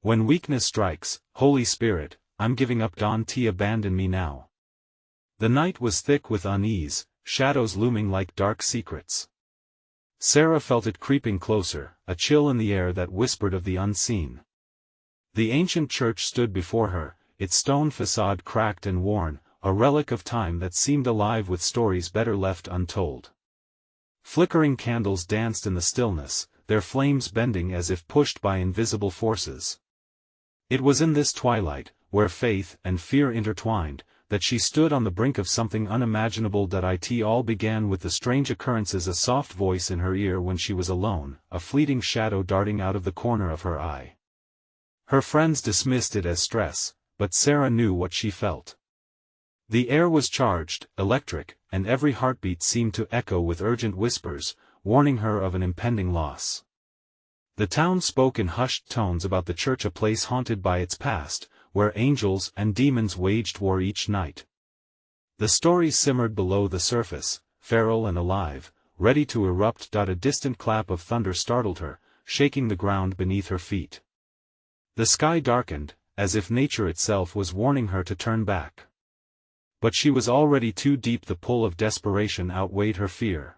When weakness strikes, Holy Spirit, I'm giving up. Don't abandon me now. The night was thick with unease, shadows looming like dark secrets. Sarah felt it creeping closer, a chill in the air that whispered of the unseen. The ancient church stood before her, its stone facade cracked and worn, a relic of time that seemed alive with stories better left untold. Flickering candles danced in the stillness, their flames bending as if pushed by invisible forces. It was in this twilight, where faith and fear intertwined, that she stood on the brink of something unimaginable. It all began with the strange occurrences, a soft voice in her ear when she was alone, a fleeting shadow darting out of the corner of her eye. Her friends dismissed it as stress, but Sarah knew what she felt. The air was charged, electric, and every heartbeat seemed to echo with urgent whispers, warning her of an impending loss. The town spoke in hushed tones about the church, a place haunted by its past, where angels and demons waged war each night. The stories simmered below the surface, feral and alive, ready to erupt. A distant clap of thunder startled her, shaking the ground beneath her feet. The sky darkened, as if nature itself was warning her to turn back. But she was already too deep. The pull of desperation outweighed her fear.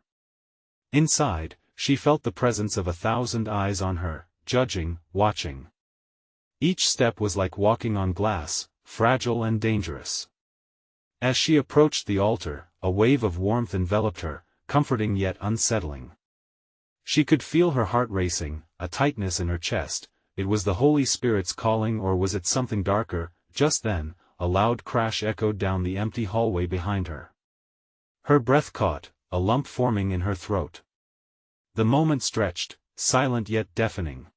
Inside, she felt the presence of 1,000 eyes on her, judging, watching. Each step was like walking on glass, fragile and dangerous. As she approached the altar, a wave of warmth enveloped her, comforting yet unsettling. She could feel her heart racing, a tightness in her chest. It was the Holy Spirit's calling, or was it something darker? Just then, a loud crash echoed down the empty hallway behind her. Her breath caught, a lump forming in her throat. The moment stretched, silent yet deafening.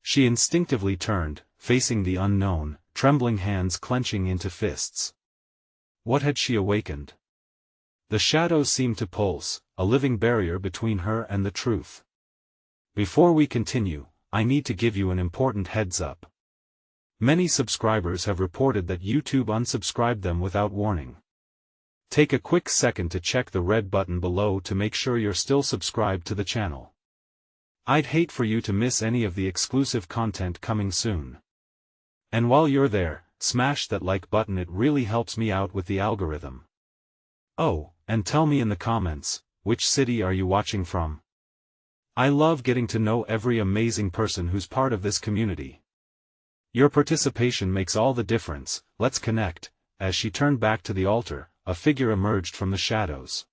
She instinctively turned, facing the unknown, trembling hands clenching into fists. What had she awakened? The shadows seemed to pulse, a living barrier between her and the truth. Before we continue, I need to give you an important heads up. Many subscribers have reported that YouTube unsubscribed them without warning. Take a quick second to check the red button below to make sure you're still subscribed to the channel. I'd hate for you to miss any of the exclusive content coming soon. And while you're there, smash that like button, it really helps me out with the algorithm. Oh, and tell me in the comments, which city are you watching from? I love getting to know every amazing person who's part of this community. Your participation makes all the difference. Let's connect. As she turned back to the altar, a figure emerged from the shadows.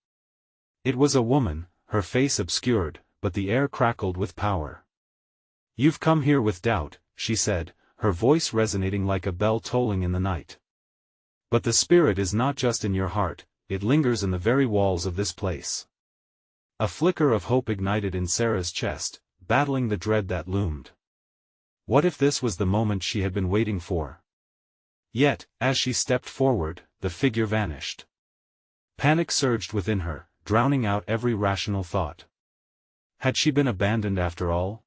It was a woman, her face obscured, but the air crackled with power. You've come here with doubt, she said, her voice resonating like a bell tolling in the night. But the Spirit is not just in your heart, it lingers in the very walls of this place. A flicker of hope ignited in Sarah's chest, battling the dread that loomed. What if this was the moment she had been waiting for? Yet, as she stepped forward, the figure vanished. Panic surged within her, drowning out every rational thought. Had she been abandoned after all?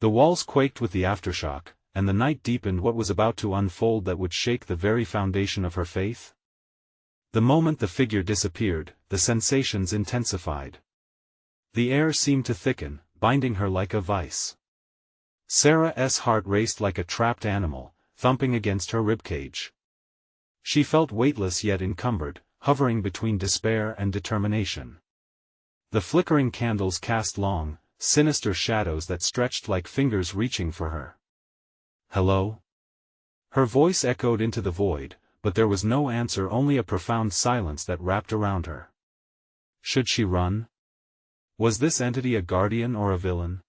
The walls quaked with the aftershock, and the night deepened. What was about to unfold that would shake the very foundation of her faith? The moment the figure disappeared, the sensations intensified. The air seemed to thicken, binding her like a vice. Sarah's heart raced like a trapped animal, thumping against her ribcage. She felt weightless yet encumbered, hovering between despair and determination. The flickering candles cast long, sinister shadows that stretched like fingers reaching for her. Hello? Her voice echoed into the void, but there was no answer, only a profound silence that wrapped around her. Should she run? Was this entity a guardian or a villain?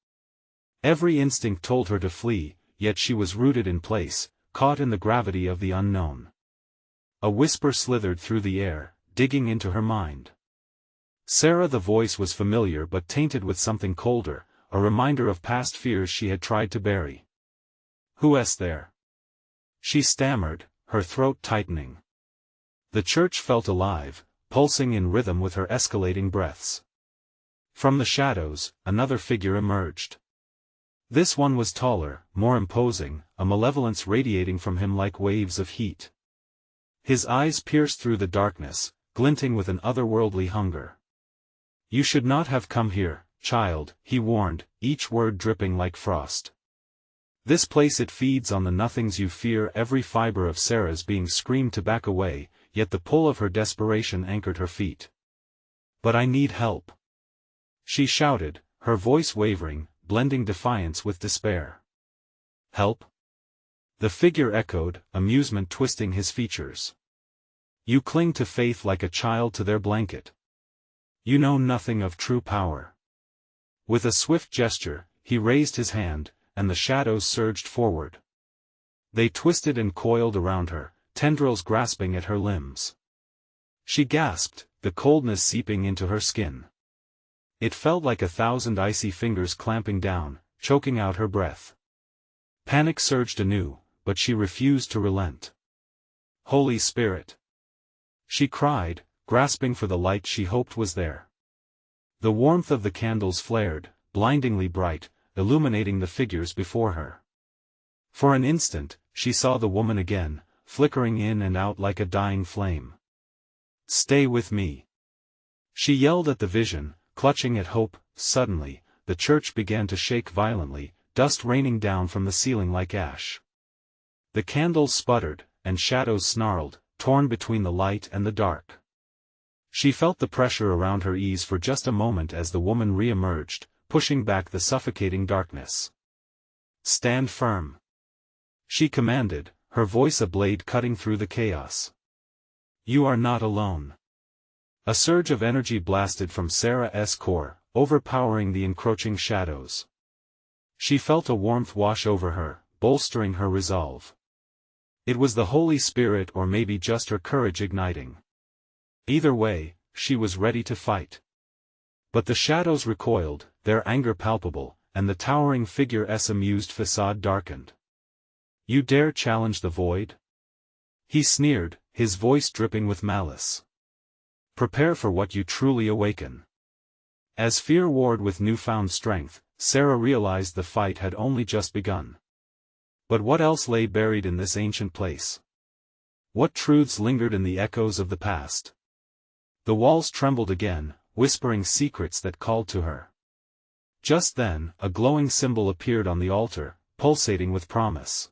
Every instinct told her to flee, yet she was rooted in place, caught in the gravity of the unknown. A whisper slithered through the air, digging into her mind. Sarah, the voice was familiar but tainted with something colder, a reminder of past fears she had tried to bury. Who's there? She stammered, her throat tightening. The church felt alive, pulsing in rhythm with her escalating breaths. From the shadows, another figure emerged. This one was taller, more imposing, a malevolence radiating from him like waves of heat. His eyes pierced through the darkness, glinting with an otherworldly hunger. You should not have come here, child, he warned, each word dripping like frost. This place it feeds on the nothings you fear. Every fiber of Sarah's being screamed to back away, yet the pull of her desperation anchored her feet. "But I need help," she shouted, her voice wavering, blending defiance with despair. "Help?" The figure echoed, amusement twisting his features. "You cling to faith like a child to their blanket. You know nothing of true power." With a swift gesture, he raised his hand, and the shadows surged forward. They twisted and coiled around her, tendrils grasping at her limbs. She gasped, the coldness seeping into her skin. It felt like 1,000 icy fingers clamping down, choking out her breath. Panic surged anew, but she refused to relent. "Holy Spirit!" she cried, grasping for the light she hoped was there. The warmth of the candles flared, blindingly bright, illuminating the figures before her. For an instant, she saw the woman again, flickering in and out like a dying flame. "Stay with me!" she yelled at the vision, clutching at hope. Suddenly, the church began to shake violently, dust raining down from the ceiling like ash. The candles sputtered, and shadows snarled, torn between the light and the dark. She felt the pressure around her ease for just a moment as the woman re-emerged, pushing back the suffocating darkness. "Stand firm," she commanded, her voice a blade cutting through the chaos. "You are not alone." A surge of energy blasted from Sarah's core, overpowering the encroaching shadows. She felt a warmth wash over her, bolstering her resolve. It was the Holy Spirit or maybe just her courage igniting. Either way, she was ready to fight. But the shadows recoiled, their anger palpable, and the towering figure's amused facade darkened. "You dare challenge the void?" he sneered, his voice dripping with malice. "Prepare for what you truly awaken." As fear warred with newfound strength, Sarah realized the fight had only just begun. But what else lay buried in this ancient place? What truths lingered in the echoes of the past? The walls trembled again, whispering secrets that called to her. Just then, a glowing symbol appeared on the altar, pulsating with promise.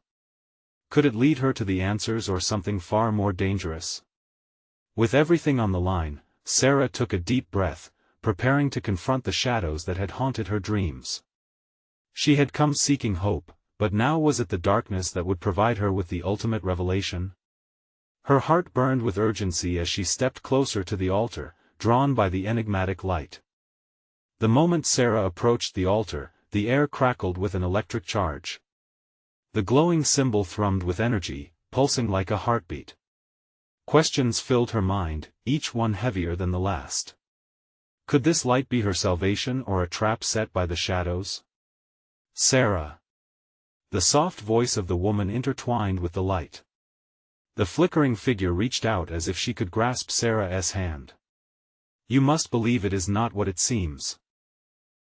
Could it lead her to the answers or something far more dangerous? With everything on the line, Sarah took a deep breath, preparing to confront the shadows that had haunted her dreams. She had come seeking hope, but now was it the darkness that would provide her with the ultimate revelation? Her heart burned with urgency as she stepped closer to the altar, drawn by the enigmatic light. The moment Sarah approached the altar, the air crackled with an electric charge. The glowing symbol thrummed with energy, pulsing like a heartbeat. Questions filled her mind, each one heavier than the last. Could this light be her salvation or a trap set by the shadows? "Sarah." The soft voice of the woman intertwined with the light. The flickering figure reached out as if she could grasp Sarah's hand. "You must believe it is not what it seems."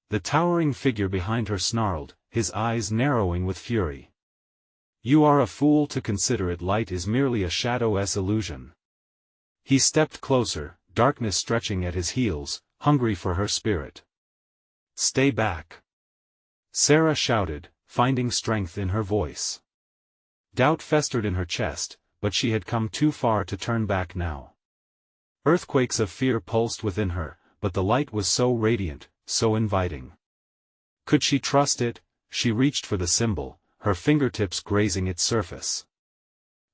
The towering figure behind her snarled, his eyes narrowing with fury. "You are a fool to consider it light is merely a shadow's illusion." He stepped closer, darkness stretching at his heels, hungry for her spirit. "Stay back," Sarah shouted, finding strength in her voice. Doubt festered in her chest, but she had come too far to turn back now. Earthquakes of fear pulsed within her, but the light was so radiant, so inviting. Could she trust it? She reached for the symbol, her fingertips grazing its surface.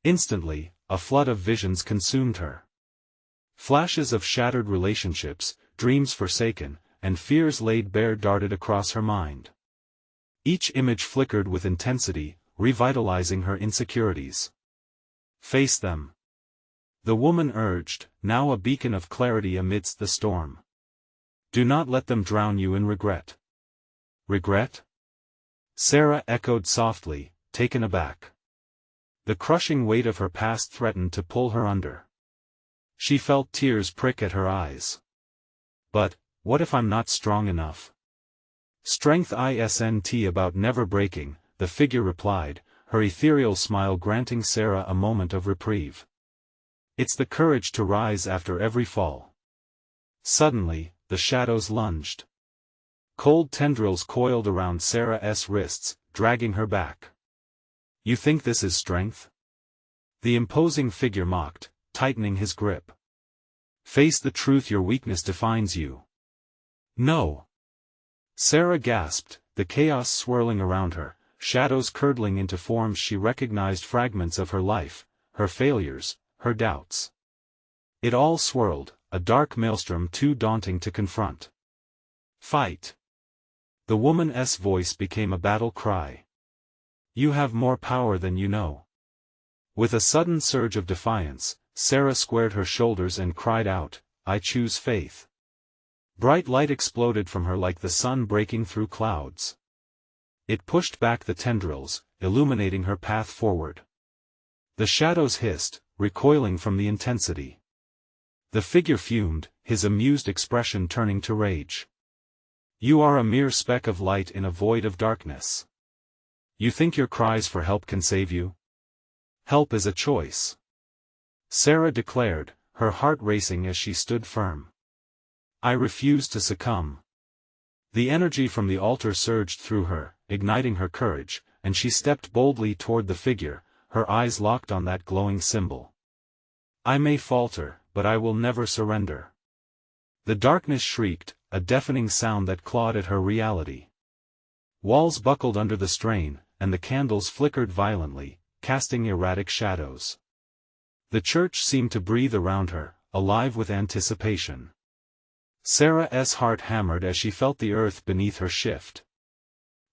Instantly, a flood of visions consumed her. Flashes of shattered relationships, dreams forsaken, and fears laid bare darted across her mind. Each image flickered with intensity, revitalizing her insecurities. "Face them," the woman urged, now a beacon of clarity amidst the storm. "Do not let them drown you in regret." "Regret?" Sarah echoed softly, taken aback. The crushing weight of her past threatened to pull her under. She felt tears prick at her eyes. "But, what if I'm not strong enough?" "Strength isn't about never breaking," the figure replied, her ethereal smile granting Sarah a moment of reprieve. "It's the courage to rise after every fall." Suddenly, the shadows lunged. Cold tendrils coiled around Sarah's wrists, dragging her back. You think this is strength? The imposing figure mocked, tightening his grip. Face the truth, your weakness defines you. No. Sarah gasped, the chaos swirling around her, shadows curdling into forms she recognized, fragments of her life, her failures, her doubts. It all swirled, a dark maelstrom too daunting to confront. Fight! The woman's voice became a battle cry. You have more power than you know. With a sudden surge of defiance, Sarah squared her shoulders and cried out, I choose faith. Bright light exploded from her like the sun breaking through clouds. It pushed back the tendrils, illuminating her path forward. The shadows hissed, recoiling from the intensity. The figure fumed, his amused expression turning to rage. You are a mere speck of light in a void of darkness. You think your cries for help can save you? Help is a choice. Sarah declared, her heart racing as she stood firm. I refuse to succumb. The energy from the altar surged through her, igniting her courage, and she stepped boldly toward the figure, her eyes locked on that glowing symbol. I may falter, but I will never surrender. The darkness shrieked, a deafening sound that clawed at her reality. Walls buckled under the strain, and the candles flickered violently, casting erratic shadows. The church seemed to breathe around her, alive with anticipation. Sarah's heart hammered as she felt the earth beneath her shift.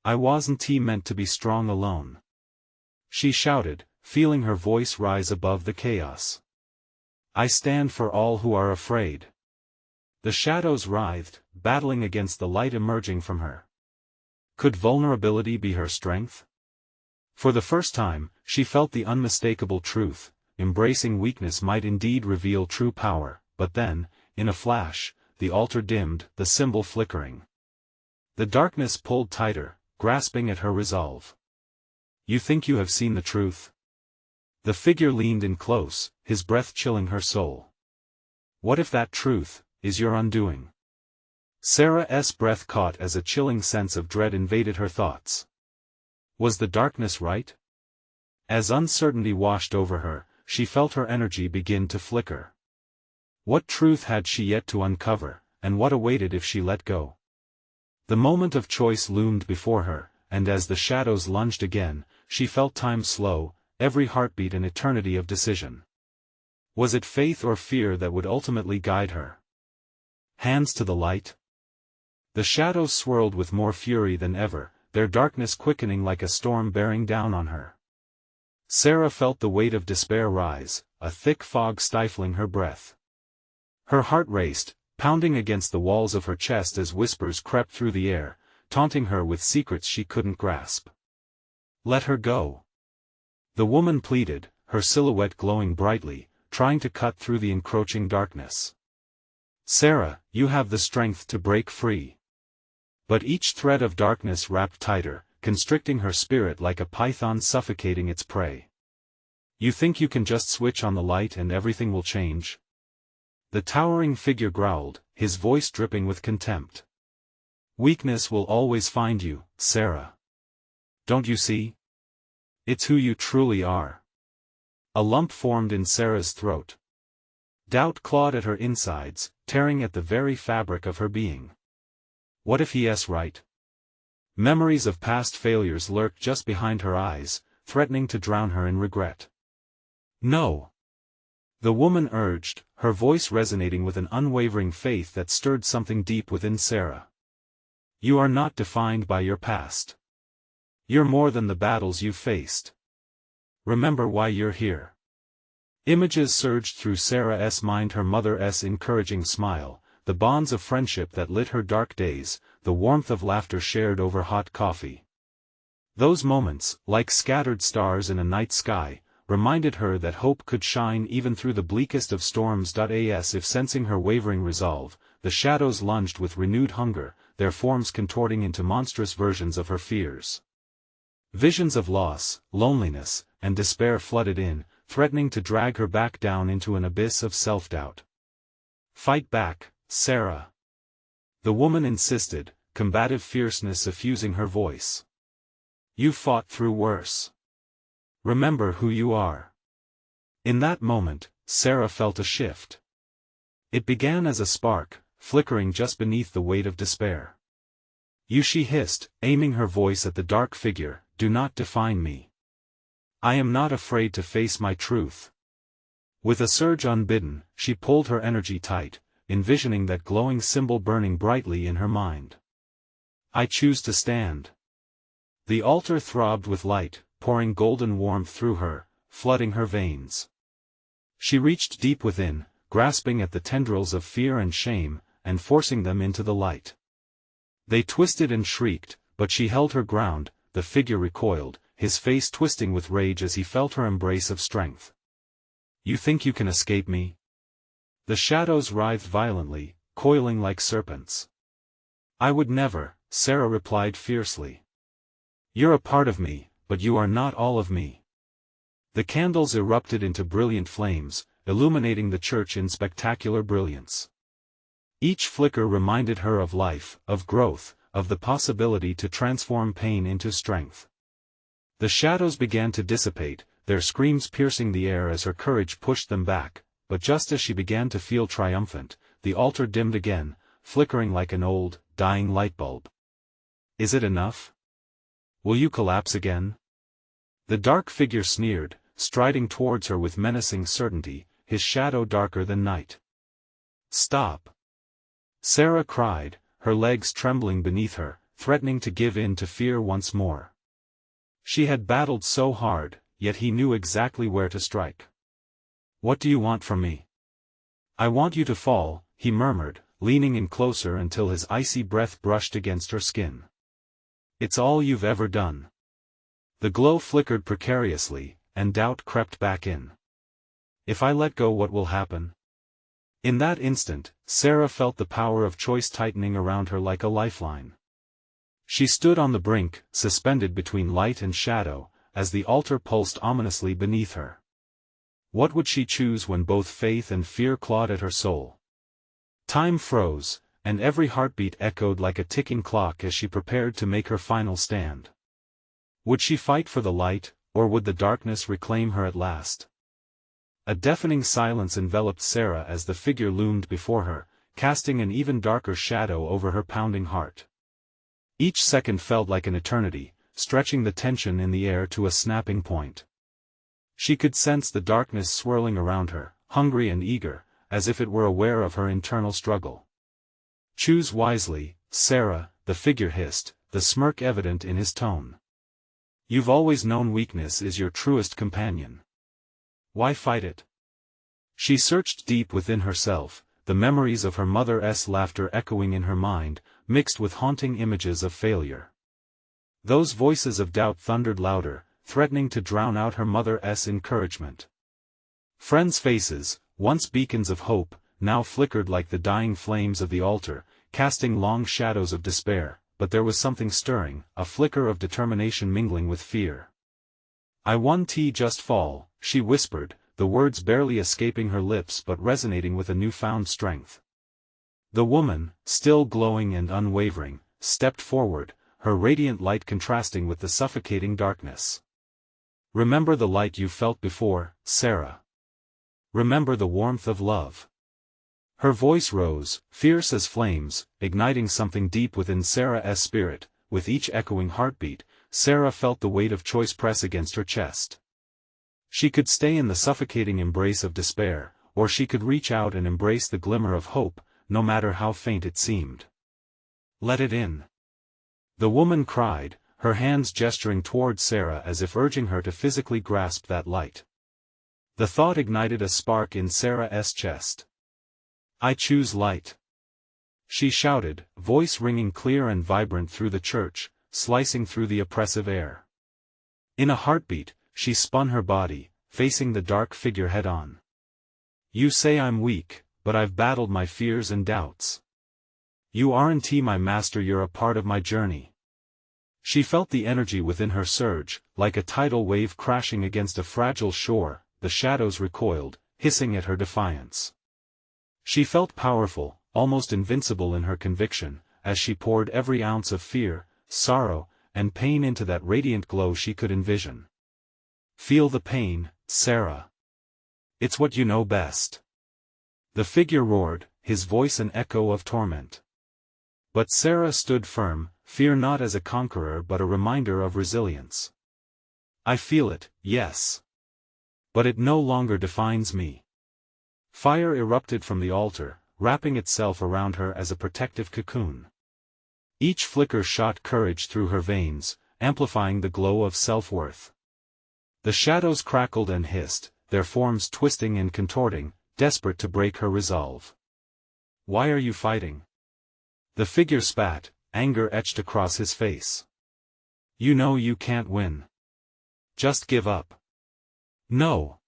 I wasn't meant to be strong alone. She shouted, feeling her voice rise above the chaos. I stand for all who are afraid. The shadows writhed, battling against the light emerging from her. Could vulnerability be her strength? For the first time, she felt the unmistakable truth. Embracing weakness might indeed reveal true power, but then, in a flash, the altar dimmed, the symbol flickering. The darkness pulled tighter, grasping at her resolve. You think you have seen the truth? The figure leaned in close, his breath chilling her soul. What if that truth is your undoing? Sarah's breath caught as a chilling sense of dread invaded her thoughts. Was the darkness right? As uncertainty washed over her, she felt her energy begin to flicker. What truth had she yet to uncover, and what awaited if she let go? The moment of choice loomed before her, and as the shadows lunged again, she felt time slow, every heartbeat an eternity of decision. Was it faith or fear that would ultimately guide her? Hands to the light. The shadows swirled with more fury than ever, their darkness quickening like a storm bearing down on her. Sarah felt the weight of despair rise, a thick fog stifling her breath. Her heart raced, pounding against the walls of her chest as whispers crept through the air, taunting her with secrets she couldn't grasp. Let her go. The woman pleaded, her silhouette glowing brightly, trying to cut through the encroaching darkness. Sarah, you have the strength to break free. But each thread of darkness wrapped tighter, constricting her spirit like a python suffocating its prey. You think you can just switch on the light and everything will change? The towering figure growled, his voice dripping with contempt. Weakness will always find you, Sarah. Don't you see? It's who you truly are. A lump formed in Sarah's throat. Doubt clawed at her insides, tearing at the very fabric of her being. What if he's right? Memories of past failures lurked just behind her eyes, threatening to drown her in regret. No. The woman urged, her voice resonating with an unwavering faith that stirred something deep within Sarah. You are not defined by your past. You're more than the battles you've faced. Remember why you're here. Images surged through Sarah's mind, her mother's encouraging smile, the bonds of friendship that lit her dark days, the warmth of laughter shared over hot coffee. Those moments, like scattered stars in a night sky, reminded her that hope could shine even through the bleakest of storms. As if sensing her wavering resolve, the shadows lunged with renewed hunger, their forms contorting into monstrous versions of her fears. Visions of loss, loneliness, and despair flooded in, threatening to drag her back down into an abyss of self-doubt. Fight back, Sarah. The woman insisted, combative fierceness suffusing her voice. You fought through worse. Remember who you are. In that moment, Sarah felt a shift. It began as a spark, flickering just beneath the weight of despair. "You," she hissed, aiming her voice at the dark figure, "do not define me. I am not afraid to face my truth." With a surge unbidden, she pulled her energy tight, envisioning that glowing symbol burning brightly in her mind. "I choose to stand." The altar throbbed with light, pouring golden warmth through her, flooding her veins. She reached deep within, grasping at the tendrils of fear and shame, and forcing them into the light. They twisted and shrieked, but she held her ground. The figure recoiled, his face twisting with rage as he felt her embrace of strength. "You think you can escape me?" The shadows writhed violently, coiling like serpents. "I would never," Sarah replied fiercely. "You're a part of me, but you are not all of me." The candles erupted into brilliant flames, illuminating the church in spectacular brilliance. Each flicker reminded her of life, of growth, of the possibility to transform pain into strength. The shadows began to dissipate, their screams piercing the air as her courage pushed them back, but just as she began to feel triumphant, the altar dimmed again, flickering like an old, dying light bulb. "Is it enough? Will you collapse again?" The dark figure sneered, striding towards her with menacing certainty, his shadow darker than night. "Stop!" Sarah cried, her legs trembling beneath her, threatening to give in to fear once more. She had battled so hard, yet he knew exactly where to strike. "What do you want from me?" "I want you to fall," he murmured, leaning in closer until his icy breath brushed against her skin. "It's all you've ever done." The glow flickered precariously, and doubt crept back in. "If I let go, what will happen?" In that instant, Sarah felt the power of choice tightening around her like a lifeline. She stood on the brink, suspended between light and shadow, as the altar pulsed ominously beneath her. What would she choose when both faith and fear clawed at her soul? Time froze, and every heartbeat echoed like a ticking clock as she prepared to make her final stand. Would she fight for the light, or would the darkness reclaim her at last? A deafening silence enveloped Sarah as the figure loomed before her, casting an even darker shadow over her pounding heart. Each second felt like an eternity, stretching the tension in the air to a snapping point. She could sense the darkness swirling around her, hungry and eager, as if it were aware of her internal struggle. "Choose wisely, Sarah," the figure hissed, the smirk evident in his tone. "You've always known weakness is your truest companion. Why fight it?" She searched deep within herself, the memories of her mother's laughter echoing in her mind, mixed with haunting images of failure. Those voices of doubt thundered louder, threatening to drown out her mother's encouragement. Friends' faces, once beacons of hope, now flickered like the dying flames of the altar, casting long shadows of despair, but there was something stirring, a flicker of determination mingling with fear. "I won just fall," she whispered, the words barely escaping her lips but resonating with a newfound strength. The woman, still glowing and unwavering, stepped forward, her radiant light contrasting with the suffocating darkness. "Remember the light you felt before, Sarah. Remember the warmth of love." Her voice rose, fierce as flames, igniting something deep within Sarah's spirit. With each echoing heartbeat, Sarah felt the weight of choice press against her chest. She could stay in the suffocating embrace of despair, or she could reach out and embrace the glimmer of hope, no matter how faint it seemed. "Let it in," the woman cried, her hands gesturing toward Sarah as if urging her to physically grasp that light. The thought ignited a spark in Sarah's chest. "I choose light," she shouted, voice ringing clear and vibrant through the church, slicing through the oppressive air. In a heartbeat, she spun her body, facing the dark figure head-on. "You say I'm weak, but I've battled my fears and doubts. You aren't my master, you're a part of my journey." She felt the energy within her surge, like a tidal wave crashing against a fragile shore. The shadows recoiled, hissing at her defiance. She felt powerful, almost invincible in her conviction, as she poured every ounce of fear, sorrow, and pain into that radiant glow she could envision. Feel the pain, Sarah. It's what you know best. The figure roared, his voice an echo of torment. But Sarah stood firm, fear not as a conqueror but a reminder of resilience. I feel it, yes. But it no longer defines me. Fire erupted from the altar, wrapping itself around her as a protective cocoon. Each flicker shot courage through her veins, amplifying the glow of self-worth. The shadows crackled and hissed, their forms twisting and contorting, desperate to break her resolve. Why are you fighting? The figure spat, anger etched across his face. You know you can't win. Just give up. No.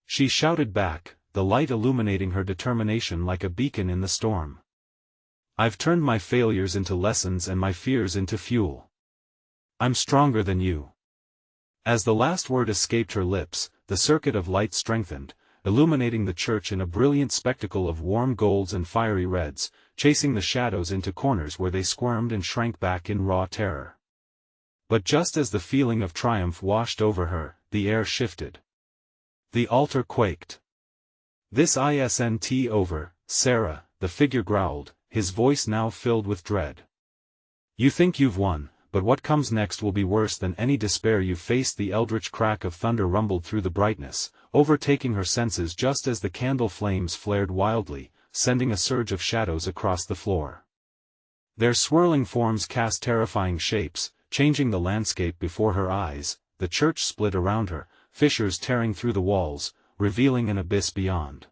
She shouted back, the light illuminating her determination like a beacon in the storm. I've turned my failures into lessons and my fears into fuel. I'm stronger than you. As the last word escaped her lips, the circuit of light strengthened, illuminating the church in a brilliant spectacle of warm golds and fiery reds, chasing the shadows into corners where they squirmed and shrank back in raw terror. But just as the feeling of triumph washed over her, the air shifted. The altar quaked. This isn't over, Sarah, the figure growled, his voice now filled with dread. You think you've won, but what comes next will be worse than any despair you've faced. The eldritch crack of thunder rumbled through the brightness, overtaking her senses just as the candle flames flared wildly, sending a surge of shadows across the floor. Their swirling forms cast terrifying shapes, changing the landscape before her eyes. The church split around her, fissures tearing through the walls, revealing an abyss beyond.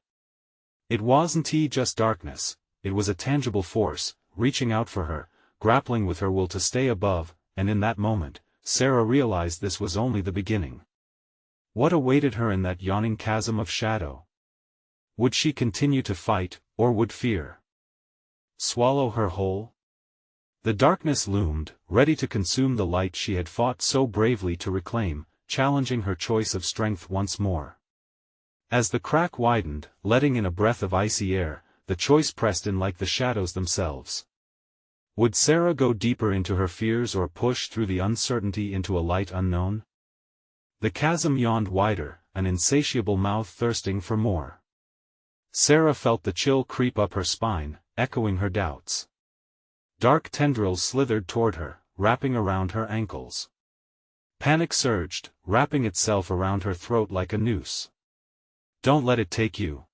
It wasn't just darkness, it was a tangible force, reaching out for her, grappling with her will to stay above, and in that moment, Sarah realized this was only the beginning. What awaited her in that yawning chasm of shadow? Would she continue to fight, or would fear swallow her whole? The darkness loomed, ready to consume the light she had fought so bravely to reclaim, challenging her choice of strength once more. As the crack widened, letting in a breath of icy air, the choice pressed in like the shadows themselves. Would Sarah go deeper into her fears or push through the uncertainty into a light unknown? The chasm yawned wider, an insatiable mouth thirsting for more. Sarah felt the chill creep up her spine, echoing her doubts. Dark tendrils slithered toward her, wrapping around her ankles. Panic surged, wrapping itself around her throat like a noose. Don't let it take you.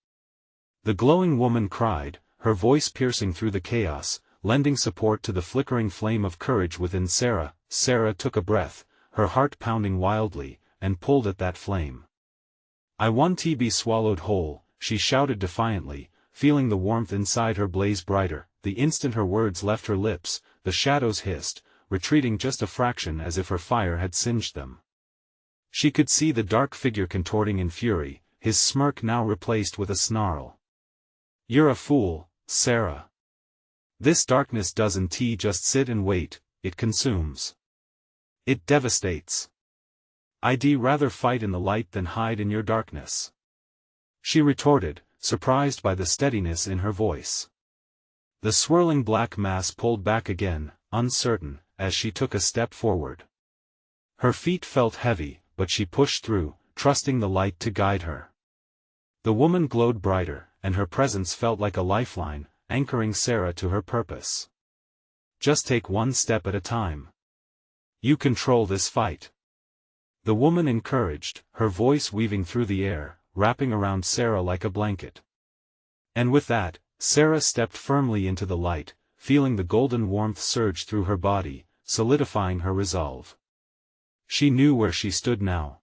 The glowing woman cried, her voice piercing through the chaos, lending support to the flickering flame of courage within Sarah. Sarah took a breath, her heart pounding wildly, and pulled at that flame. I want to be swallowed whole, she shouted defiantly, feeling the warmth inside her blaze brighter. The instant her words left her lips, the shadows hissed, retreating just a fraction as if her fire had singed them. She could see the dark figure contorting in fury, his smirk now replaced with a snarl. You're a fool, Sarah. This darkness doesn't just sit and wait, it consumes. It devastates. I'd rather fight in the light than hide in your darkness. She retorted, surprised by the steadiness in her voice. The swirling black mass pulled back again, uncertain, as she took a step forward. Her feet felt heavy, but she pushed through, trusting the light to guide her. The woman glowed brighter, and her presence felt like a lifeline, anchoring Sarah to her purpose. Just take one step at a time. You control this fight. The woman encouraged, her voice weaving through the air, wrapping around Sarah like a blanket. And with that, Sarah stepped firmly into the light, feeling the golden warmth surge through her body, solidifying her resolve. She knew where she stood now.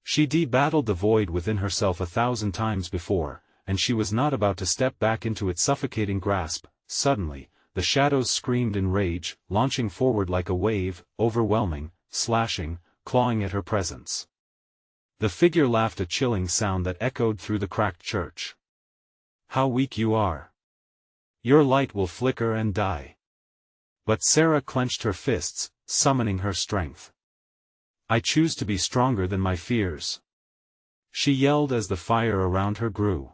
She'd battled the void within herself 1,000 times before, and she was not about to step back into its suffocating grasp. Suddenly, the shadows screamed in rage, launching forward like a wave, overwhelming, slashing, clawing at her presence. The figure laughed, a chilling sound that echoed through the cracked church. How weak you are. Your light will flicker and die. But Sarah clenched her fists, summoning her strength. I choose to be stronger than my fears. She yelled as the fire around her grew.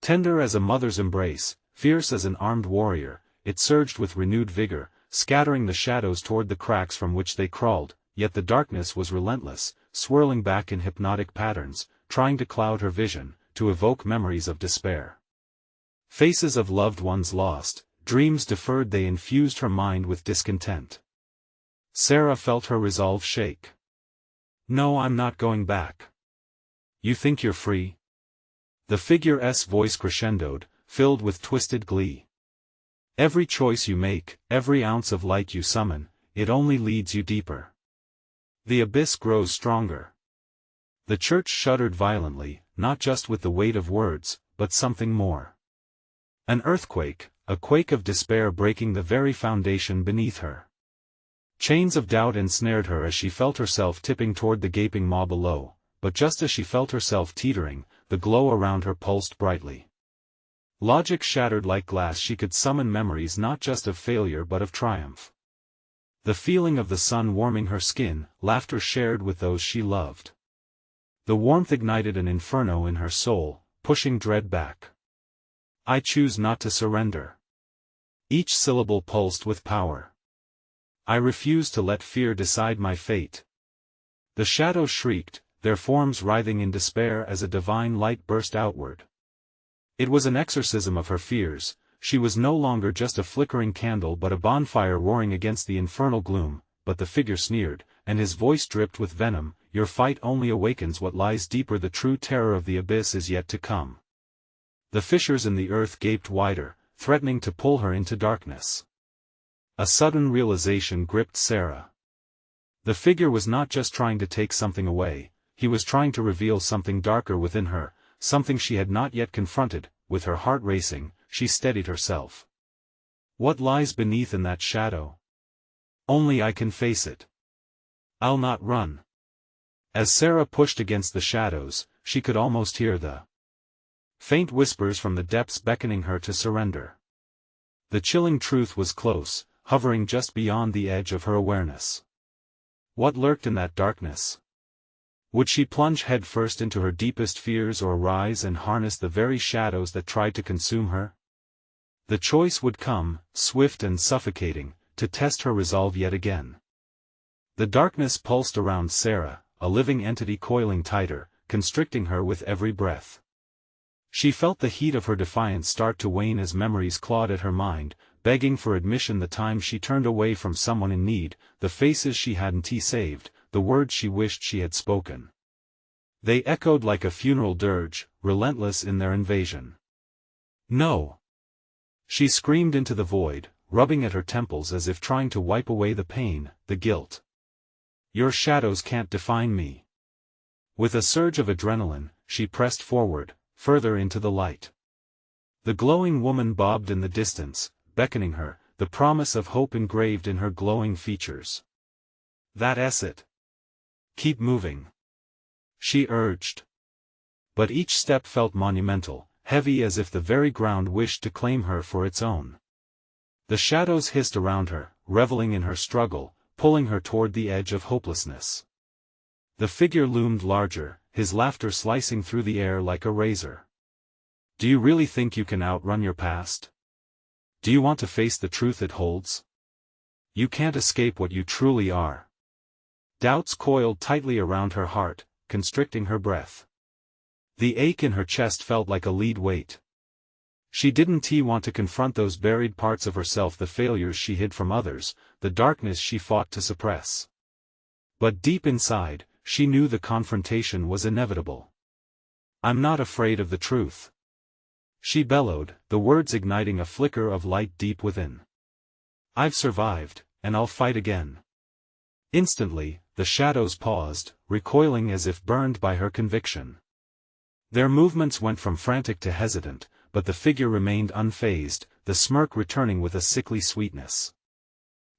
Tender as a mother's embrace, fierce as an armed warrior, it surged with renewed vigor, scattering the shadows toward the cracks from which they crawled, yet the darkness was relentless, swirling back in hypnotic patterns, trying to cloud her vision, to evoke memories of despair. Faces of loved ones lost, dreams deferred. They infused her mind with discontent. Sarah felt her resolve shake. "No, I'm not going back." "You think you're free?" The figure's voice crescendoed, filled with twisted glee. "Every choice you make, every ounce of light you summon, it only leads you deeper. The abyss grows stronger." The church shuddered violently, not just with the weight of words, but something more. An earthquake, a quake of despair breaking the very foundation beneath her. Chains of doubt ensnared her as she felt herself tipping toward the gaping maw below, but just as she felt herself teetering, the glow around her pulsed brightly. Logic shattered like glass. She could summon memories not just of failure but of triumph. The feeling of the sun warming her skin, laughter shared with those she loved. The warmth ignited an inferno in her soul, pushing dread back. "I choose not to surrender." Each syllable pulsed with power. "I refuse to let fear decide my fate." The shadows shrieked, their forms writhing in despair as a divine light burst outward. It was an exorcism of her fears. She was no longer just a flickering candle but a bonfire roaring against the infernal gloom. But the figure sneered, and his voice dripped with venom, "Your fight only awakens what lies deeper. The true terror of the abyss is yet to come." The fissures in the earth gaped wider, threatening to pull her into darkness. A sudden realization gripped Sarah. The figure was not just trying to take something away, he was trying to reveal something darker within her, something she had not yet confronted. With her heart racing, she steadied herself. "What lies beneath in that shadow? Only I can face it. I'll not run." As Sarah pushed against the shadows, she could almost hear the faint whispers from the depths beckoning her to surrender. The chilling truth was close, hovering just beyond the edge of her awareness. What lurked in that darkness? Would she plunge headfirst into her deepest fears or rise and harness the very shadows that tried to consume her? The choice would come, swift and suffocating, to test her resolve yet again. The darkness pulsed around Sarah, a living entity coiling tighter, constricting her with every breath. She felt the heat of her defiance start to wane as memories clawed at her mind, begging for admission. The time she turned away from someone in need, the faces she hadn't saved, the words she wished she had spoken. They echoed like a funeral dirge, relentless in their invasion. "No!" She screamed into the void, rubbing at her temples as if trying to wipe away the pain, the guilt. "Your shadows can't define me." With a surge of adrenaline, she pressed forward, further into the light. The glowing woman bobbed in the distance, beckoning her, the promise of hope engraved in her glowing features. "That's it. Keep moving," she urged. But each step felt monumental, heavy as if the very ground wished to claim her for its own. The shadows hissed around her, reveling in her struggle, pulling her toward the edge of hopelessness. The figure loomed larger, his laughter slicing through the air like a razor. "Do you really think you can outrun your past? Do you want to face the truth it holds? You can't escape what you truly are." Doubts coiled tightly around her heart, constricting her breath. The ache in her chest felt like a lead weight. She didn't want to confront those buried parts of herself, the failures she hid from others, the darkness she fought to suppress. But deep inside, she knew the confrontation was inevitable. "I'm not afraid of the truth," she bellowed, the words igniting a flicker of light deep within. "I've survived, and I'll fight again." Instantly, the shadows paused, recoiling as if burned by her conviction. Their movements went from frantic to hesitant, but the figure remained unfazed, the smirk returning with a sickly sweetness.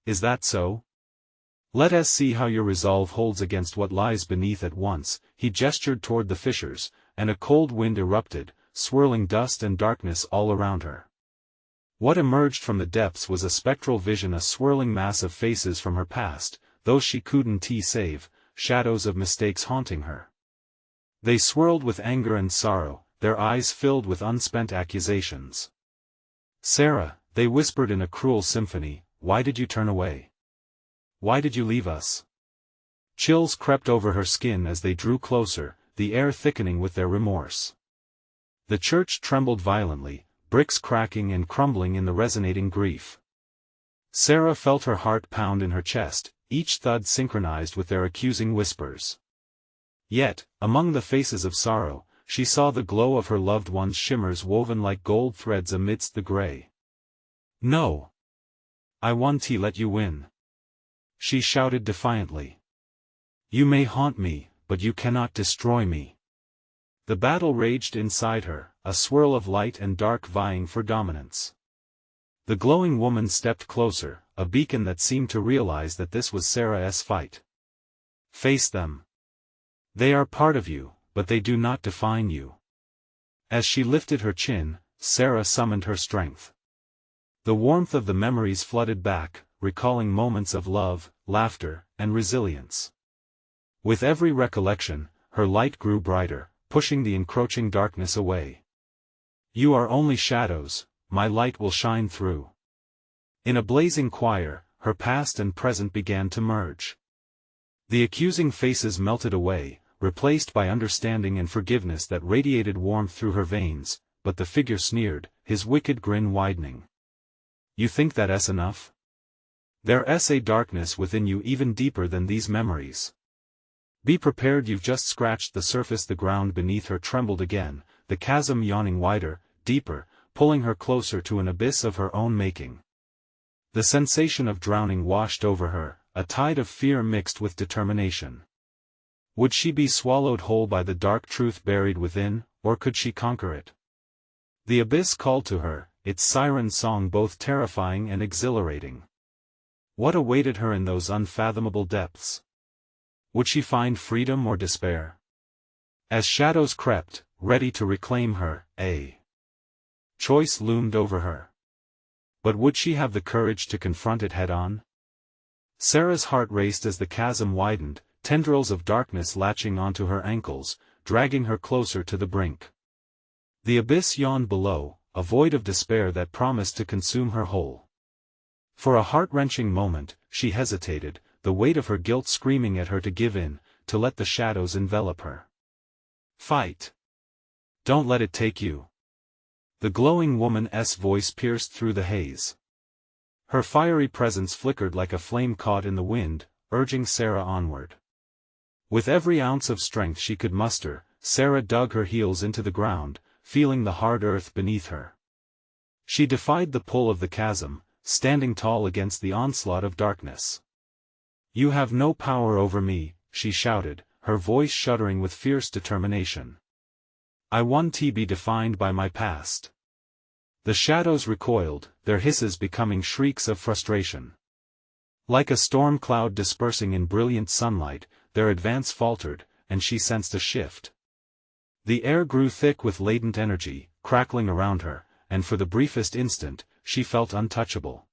"Is that so? Let us see how your resolve holds against what lies beneath." At once, he gestured toward the fissures, and a cold wind erupted, swirling dust and darkness all around her. What emerged from the depths was a spectral vision, a swirling mass of faces from her past, those she couldn't save, shadows of mistakes haunting her. They swirled with anger and sorrow, their eyes filled with unspent accusations. "Sarah," they whispered in a cruel symphony, "why did you turn away? Why did you leave us? Chills crept over her skin as they drew closer, the air thickening with their remorse. The church trembled violently, bricks cracking and crumbling in the resonating grief. Sarah felt her heart pound in her chest, each thud synchronized with their accusing whispers. Yet, among the faces of sorrow, she saw the glow of her loved one's shimmers woven like gold threads amidst the gray. "No! I won't let you win!" she shouted defiantly. "You may haunt me, but you cannot destroy me." The battle raged inside her, a swirl of light and dark vying for dominance. The glowing woman stepped closer, a beacon that seemed to realize that this was Sarah's fight. "Face them. They are part of you, but they do not define you." As she lifted her chin, Sarah summoned her strength. The warmth of the memories flooded back, recalling moments of love, laughter, and resilience. With every recollection, her light grew brighter, pushing the encroaching darkness away. "You are only shadows, my light will shine through." In a blazing choir, her past and present began to merge. The accusing faces melted away, replaced by understanding and forgiveness that radiated warmth through her veins, but the figure sneered, his wicked grin widening. "You think that's enough? There's a darkness within you even deeper than these memories. Be prepared, you've just scratched the surface." The ground beneath her trembled again, the chasm yawning wider, deeper, pulling her closer to an abyss of her own making. The sensation of drowning washed over her, a tide of fear mixed with determination. Would she be swallowed whole by the dark truth buried within, or could she conquer it? The abyss called to her, its siren song both terrifying and exhilarating. What awaited her in those unfathomable depths? Would she find freedom or despair? As shadows crept, ready to reclaim her, a choice loomed over her. But would she have the courage to confront it head-on? Sarah's heart raced as the chasm widened, tendrils of darkness latching onto her ankles, dragging her closer to the brink. The abyss yawned below, a void of despair that promised to consume her whole. For a heart-wrenching moment, she hesitated, the weight of her guilt screaming at her to give in, to let the shadows envelop her. "Fight! Don't let it take you." The glowing woman's voice pierced through the haze. Her fiery presence flickered like a flame caught in the wind, urging Sarah onward. With every ounce of strength she could muster, Sarah dug her heels into the ground, feeling the hard earth beneath her. She defied the pull of the chasm, standing tall against the onslaught of darkness. "You have no power over me," she shouted, her voice shuddering with fierce determination. "I won't be defined by my past." The shadows recoiled, their hisses becoming shrieks of frustration. Like a storm cloud dispersing in brilliant sunlight, their advance faltered, and she sensed a shift. The air grew thick with latent energy, crackling around her, and for the briefest instant, she felt untouchable.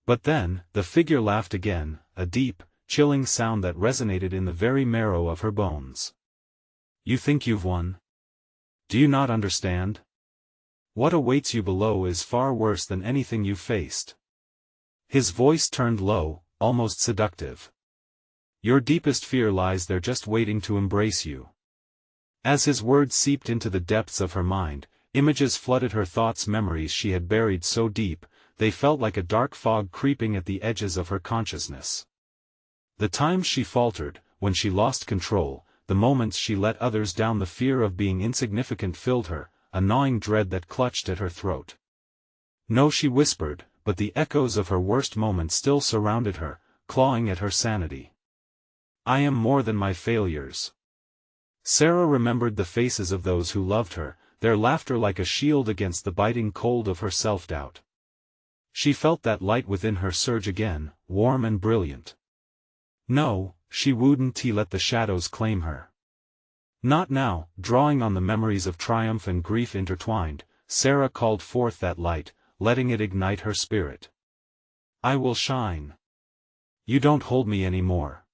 But then, the figure laughed again, a deep, chilling sound that resonated in the very marrow of her bones. "You think you've won? Do you not understand? What awaits you below is far worse than anything you've faced." His voice turned low, almost seductive. "Your deepest fear lies there just waiting to embrace you." As his words seeped into the depths of her mind, images flooded her thoughts, memories she had buried so deep, they felt like a dark fog creeping at the edges of her consciousness. The times she faltered, when she lost control, the moments she let others down, the fear of being insignificant filled her, a gnawing dread that clutched at her throat. "No," she whispered, but the echoes of her worst moments still surrounded her, clawing at her sanity. "I am more than my failures." Sarah remembered the faces of those who loved her, their laughter like a shield against the biting cold of her self-doubt. She felt that light within her surge again, warm and brilliant. No, she wouldn't let the shadows claim her. Not now. Drawing on the memories of triumph and grief intertwined, Sarah called forth that light, letting it ignite her spirit. "I will shine. You don't hold me anymore."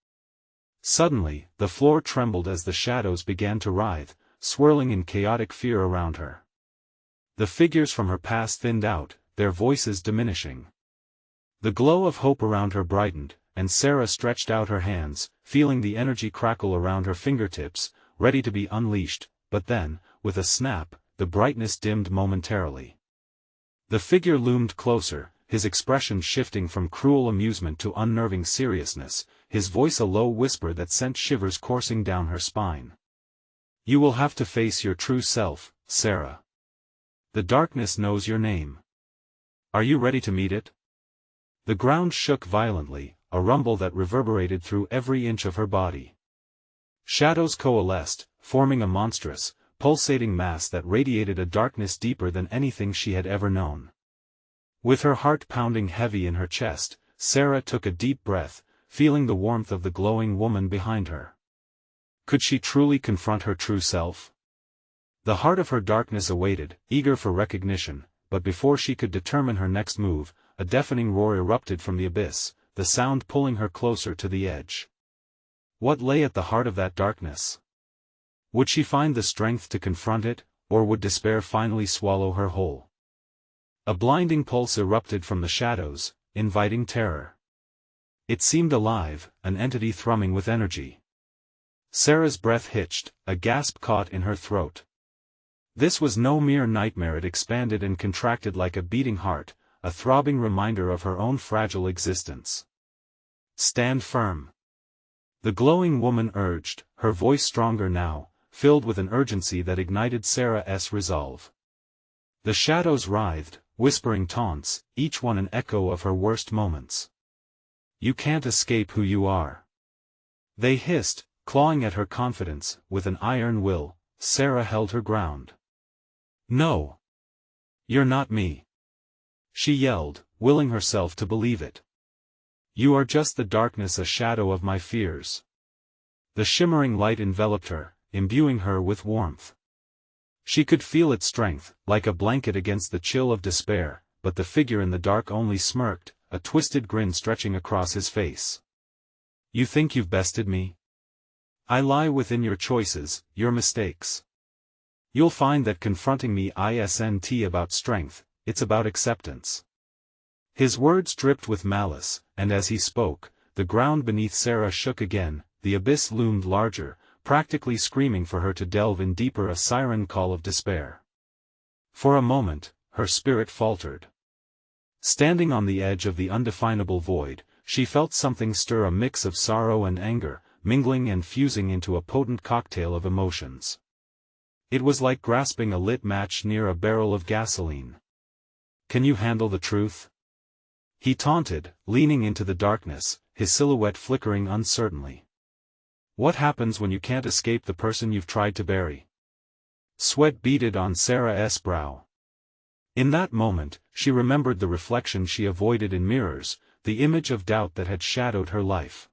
Suddenly, the floor trembled as the shadows began to writhe, swirling in chaotic fear around her. The figures from her past thinned out, their voices diminishing. The glow of hope around her brightened, and Sarah stretched out her hands, feeling the energy crackle around her fingertips, ready to be unleashed, but then, with a snap, the brightness dimmed momentarily. The figure loomed closer, his expression shifting from cruel amusement to unnerving seriousness, his voice a low whisper that sent shivers coursing down her spine. "You will have to face your true self, Sarah. The darkness knows your name. Are you ready to meet it?" The ground shook violently, a rumble that reverberated through every inch of her body. Shadows coalesced, forming a monstrous, pulsating mass that radiated a darkness deeper than anything she had ever known. With her heart pounding heavy in her chest, Sarah took a deep breath, feeling the warmth of the glowing woman behind her. Could she truly confront her true self? The heart of her darkness awaited, eager for recognition, but before she could determine her next move, a deafening roar erupted from the abyss, the sound pulling her closer to the edge. What lay at the heart of that darkness? Would she find the strength to confront it, or would despair finally swallow her whole? A blinding pulse erupted from the shadows, inviting terror. It seemed alive, an entity thrumming with energy. Sarah's breath hitched, a gasp caught in her throat. This was no mere nightmare. It expanded and contracted like a beating heart, a throbbing reminder of her own fragile existence. "Stand firm," the glowing woman urged, her voice stronger now, filled with an urgency that ignited Sarah's resolve. The shadows writhed, whispering taunts, each one an echo of her worst moments. "You can't escape who you are," they hissed, clawing at her confidence. With an iron will, Sarah held her ground. "No. You're not me," she yelled, willing herself to believe it. "You are just the darkness, a shadow of my fears." The shimmering light enveloped her, imbuing her with warmth. She could feel its strength, like a blanket against the chill of despair, but the figure in the dark only smirked, a twisted grin stretching across his face. "You think you've bested me? I lie within your choices, your mistakes. You'll find that confronting me isn't about strength, it's about acceptance." His words dripped with malice, and as he spoke, the ground beneath Sarah shook again, the abyss loomed larger, practically screaming for her to delve in deeper, a siren call of despair. For a moment, her spirit faltered. Standing on the edge of the undefinable void, she felt something stir, a mix of sorrow and anger, mingling and fusing into a potent cocktail of emotions. It was like grasping a lit match near a barrel of gasoline. "Can you handle the truth?" he taunted, leaning into the darkness, his silhouette flickering uncertainly. "What happens when you can't escape the person you've tried to bury?" Sweat beaded on Sarah's brow. In that moment, she remembered the reflection she avoided in mirrors, the image of doubt that had shadowed her life.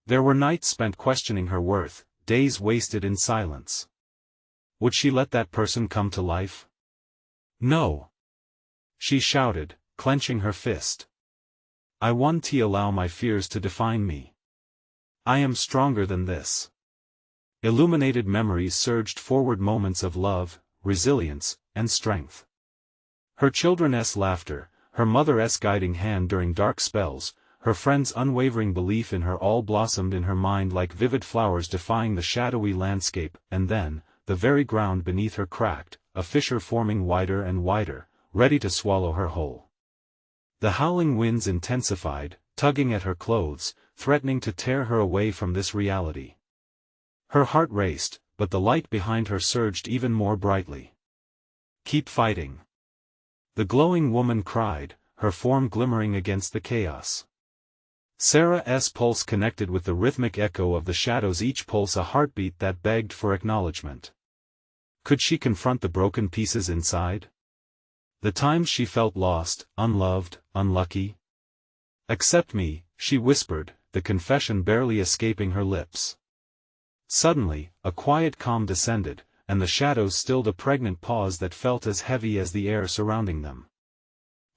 There were nights spent questioning her worth, days wasted in silence. Would she let that person come to life? "No," she shouted, clenching her fist. "I won't allow my fears to define me. I am stronger than this." Illuminated memories surged forward, moments of love, resilience, and strength. Her children's laughter, her mother's guiding hand during dark spells, her friends' unwavering belief in her all blossomed in her mind like vivid flowers defying the shadowy landscape, and then, the very ground beneath her cracked, a fissure forming wider and wider, ready to swallow her whole. The howling winds intensified, tugging at her clothes, threatening to tear her away from this reality. Her heart raced, but the light behind her surged even more brightly. "Keep fighting," the glowing woman cried, her form glimmering against the chaos. Sarah's pulse connected with the rhythmic echo of the shadows, each pulse a heartbeat that begged for acknowledgement. Could she confront the broken pieces inside? The times she felt lost, unloved, unlucky? "Accept me," she whispered, the confession barely escaping her lips. Suddenly, a quiet calm descended, and the shadows stilled, a pregnant pause that felt as heavy as the air surrounding them.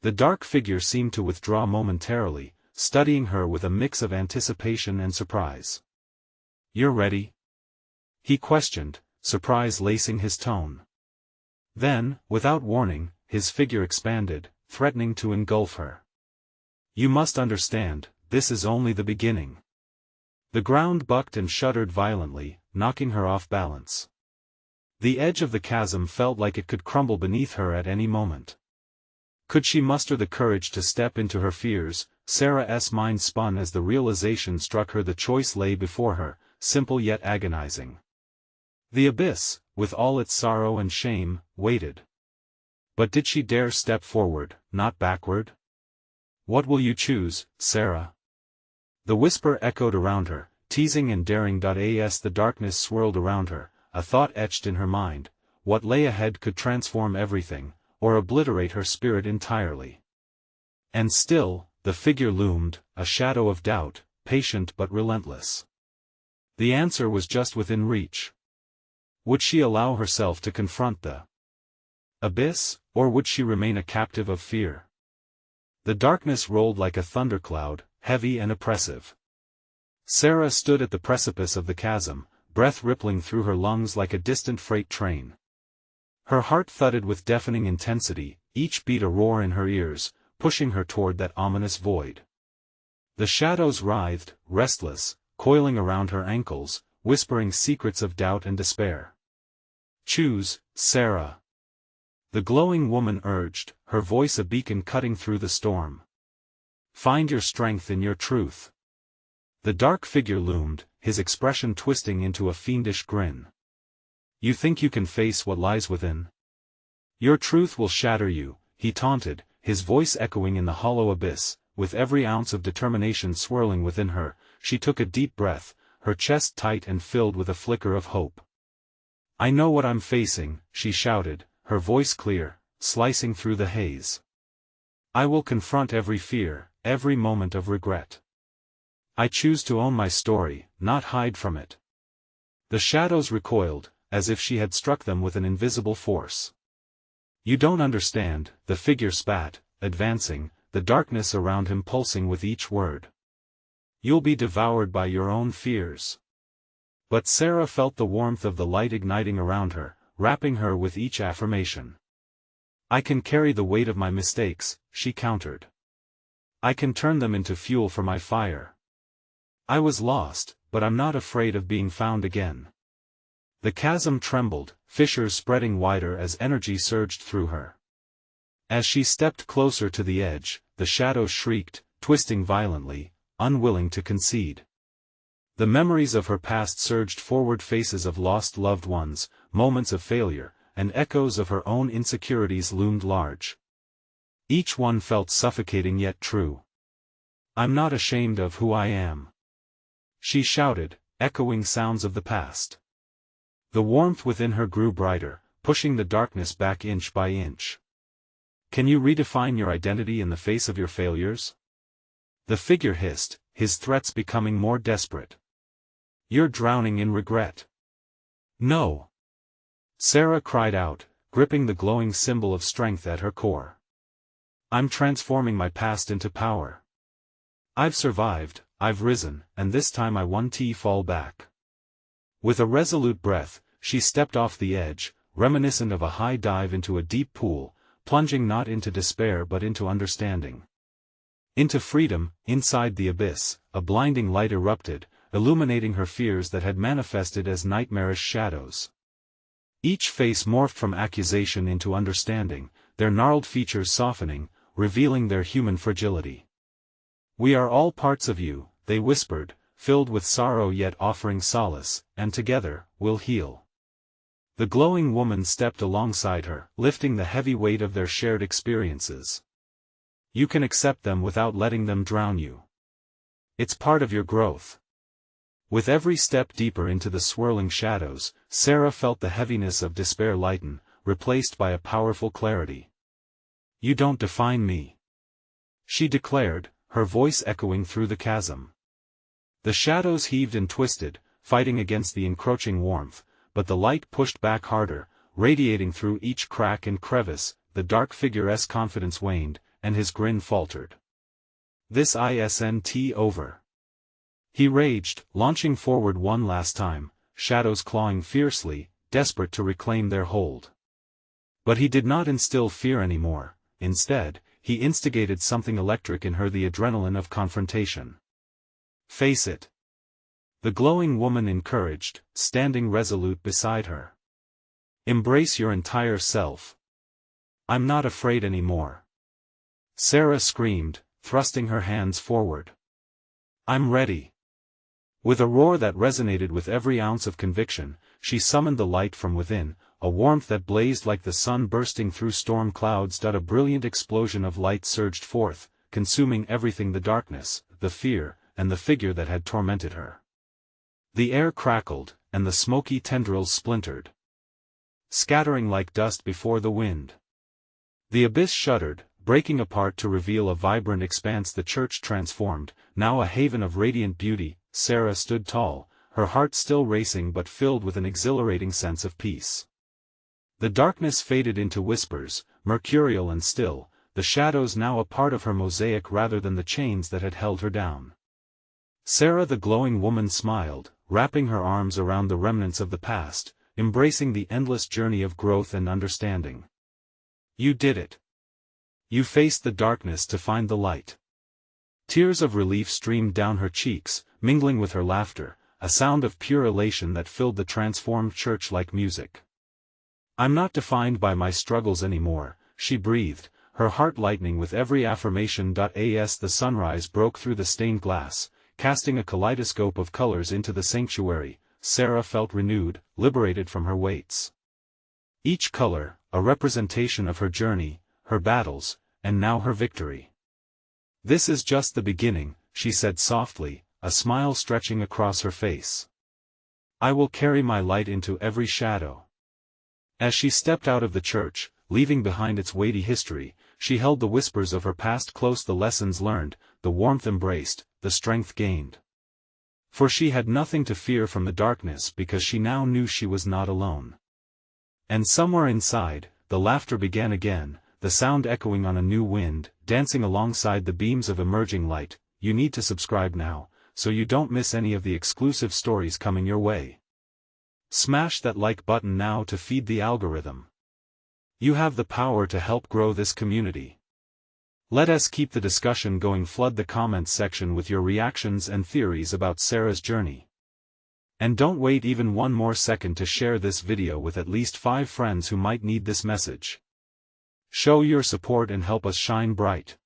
The dark figure seemed to withdraw momentarily, studying her with a mix of anticipation and surprise. "You're ready?" he questioned, surprise lacing his tone. Then, without warning, his figure expanded, threatening to engulf her. "You must understand, this is only the beginning. The ground bucked and shuddered violently, knocking her off balance. The edge of the chasm felt like it could crumble beneath her at any moment. Could she muster the courage to step into her fears? Sarah's mind spun as the realization struck her. The choice lay before her, simple yet agonizing. The abyss, with all its sorrow and shame, waited. But did she dare step forward, not backward? What will you choose, Sarah? The whisper echoed around her, teasing and daring. As the darkness swirled around her, a thought etched in her mind: what lay ahead could transform everything, or obliterate her spirit entirely. And still, the figure loomed, a shadow of doubt, patient but relentless. The answer was just within reach. Would she allow herself to confront the abyss, or would she remain a captive of fear? The darkness rolled like a thundercloud, heavy and oppressive. Sarah stood at the precipice of the chasm, breath rippling through her lungs like a distant freight train. Her heart thudded with deafening intensity, each beat a roar in her ears, pushing her toward that ominous void. The shadows writhed, restless, coiling around her ankles, whispering secrets of doubt and despair. Choose, Sarah. The glowing woman urged, her voice a beacon cutting through the storm. Find your strength in your truth. The dark figure loomed, his expression twisting into a fiendish grin. You think you can face what lies within? Your truth will shatter you, he taunted, his voice echoing in the hollow abyss. With every ounce of determination swirling within her, she took a deep breath, her chest tight and filled with a flicker of hope. I know what I'm facing, she shouted, her voice clear, slicing through the haze. I will confront every fear, every moment of regret. I choose to own my story, not hide from it. The shadows recoiled, as if she had struck them with an invisible force. You don't understand, the figure spat, advancing, the darkness around him pulsing with each word. You'll be devoured by your own fears. But Sarah felt the warmth of the light igniting around her, wrapping her with each affirmation. I can carry the weight of my mistakes, she countered. I can turn them into fuel for my fire. I was lost, but I'm not afraid of being found again. The chasm trembled, fissures spreading wider as energy surged through her. As she stepped closer to the edge, the shadow shrieked, twisting violently, unwilling to concede. The memories of her past surged forward, faces of lost loved ones, moments of failure, and echoes of her own insecurities loomed large. Each one felt suffocating yet true. I'm not ashamed of who I am, she shouted, echoing sounds of the past. The warmth within her grew brighter, pushing the darkness back inch by inch. Can you redefine your identity in the face of your failures? The figure hissed, his threats becoming more desperate. You're drowning in regret. No. Sarah cried out, gripping the glowing symbol of strength at her core. I'm transforming my past into power. I've survived, I've risen, and this time I won't fall back. With a resolute breath, she stepped off the edge, reminiscent of a high dive into a deep pool, plunging not into despair but into understanding. Into freedom. Inside the abyss, a blinding light erupted, illuminating her fears that had manifested as nightmarish shadows. Each face morphed from accusation into understanding, their gnarled features softening, revealing their human fragility. We are all parts of you, they whispered, filled with sorrow yet offering solace, and together, we'll heal. The glowing woman stepped alongside her, lifting the heavy weight of their shared experiences. You can accept them without letting them drown you. It's part of your growth. With every step deeper into the swirling shadows, Sarah felt the heaviness of despair lighten, replaced by a powerful clarity. You don't define me, she declared, her voice echoing through the chasm. The shadows heaved and twisted, fighting against the encroaching warmth, but the light pushed back harder, radiating through each crack and crevice. The dark figure's confidence waned, and his grin faltered. This isn't over, he raged, launching forward one last time, shadows clawing fiercely, desperate to reclaim their hold. But he did not instill fear anymore. Instead, he instigated something electric in her, the adrenaline of confrontation. Face it. The glowing woman encouraged, standing resolute beside her. Embrace your entire self. I'm not afraid anymore. Sarah screamed, thrusting her hands forward. I'm ready. With a roar that resonated with every ounce of conviction, she summoned the light from within, a warmth that blazed like the sun bursting through storm clouds. A brilliant explosion of light surged forth, consuming everything: the darkness, the fear, and the figure that had tormented her. The air crackled, and the smoky tendrils splintered, scattering like dust before the wind. The abyss shuddered, breaking apart to reveal a vibrant expanse. The church transformed, now a haven of radiant beauty. Sarah stood tall, her heart still racing but filled with an exhilarating sense of peace. The darkness faded into whispers, mercurial and still, the shadows now a part of her mosaic rather than the chains that had held her down. Sarah, the glowing woman, smiled, wrapping her arms around the remnants of the past, embracing the endless journey of growth and understanding. You did it. You faced the darkness to find the light. Tears of relief streamed down her cheeks, mingling with her laughter, a sound of pure elation that filled the transformed church like music. I'm not defined by my struggles anymore, she breathed, her heart lightening with every affirmation. As the sunrise broke through the stained glass, casting a kaleidoscope of colors into the sanctuary, Sarah felt renewed, liberated from her weights. Each color, a representation of her journey, her battles, and now her victory. This is just the beginning, she said softly, a smile stretching across her face. I will carry my light into every shadow. As she stepped out of the church, leaving behind its weighty history, she held the whispers of her past close: the lessons learned, the warmth embraced, the strength gained. For she had nothing to fear from the darkness because she now knew she was not alone. And somewhere inside, the laughter began again, the sound echoing on a new wind, dancing alongside the beams of emerging light. You need to subscribe now, so you don't miss any of the exclusive stories coming your way. Smash that like button now to feed the algorithm. You have the power to help grow this community. Let us keep the discussion going. Flood the comments section with your reactions and theories about Sarah's journey. And don't wait even one more second to share this video with at least 5 friends who might need this message. Show your support and help us shine bright.